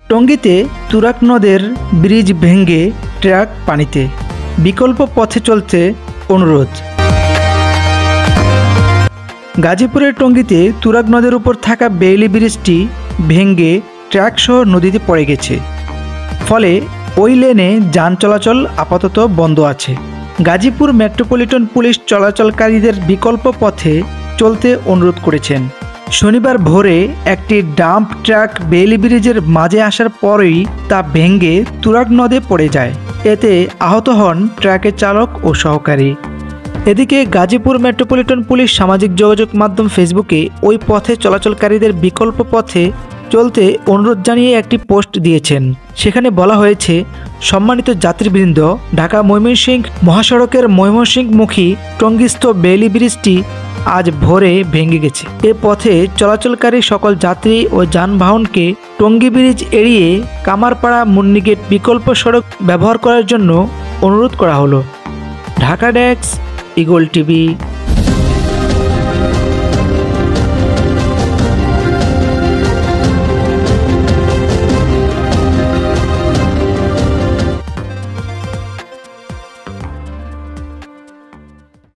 টঙ্গীতে তুরাগ নদের ব্রিজ ভেঙে ট্রাক পানিতে, বিকল্প পথে চলতে অনুরোধ। গাজীপুরের টঙ্গীতে তুরাগ নদের উপর থাকা বেইলি ব্রিজটি ভেঙে ট্রাকসহ নদীতে পড়ে গেছে। ফলে ওই লেনে যান চলাচল আপাতত বন্ধ আছে। গাজীপুর মেট্রোপলিটন পুলিশ চলাচলকারীদের বিকল্প পথে চলতে অনুরোধ করেছেন। শনিবার ভোরে একটি ডাম্প ট্রাক বেইলি ব্রিজের মাঝে আসার পরেই তা ভেঙে তুরাগ নদে পড়ে যায়। এতে আহত হন ট্রাকের চালক ও সহকারী। এদিকে গাজীপুর মেট্রোপলিটন পুলিশ সামাজিক যোগাযোগ মাধ্যম ফেসবুকে ওই পথে চলাচলকারীদের বিকল্প পথে চলতে অনুরোধ জানিয়ে একটি পোস্ট দিয়েছেন। সেখানে বলা হয়েছে, সম্মানিত যাত্রীবৃন্দ, ঢাকা ময়মনসিংহ মহাসড়কের ময়মনসিংহমুখী টঙ্গীস্থ বেইলি ব্রিজটি আজ ভোরে ভেঙে গেছে। এ পথে চলাচলকারী সকল যাত্রী ও যানবাহনকে টঙ্গী ব্রিজ এড়িয়ে কামারপাড়া মুন্নিগেট বিকল্প সড়ক ব্যবহার করার জন্য অনুরোধ করা হলো। Dhaka desk, eagle TV.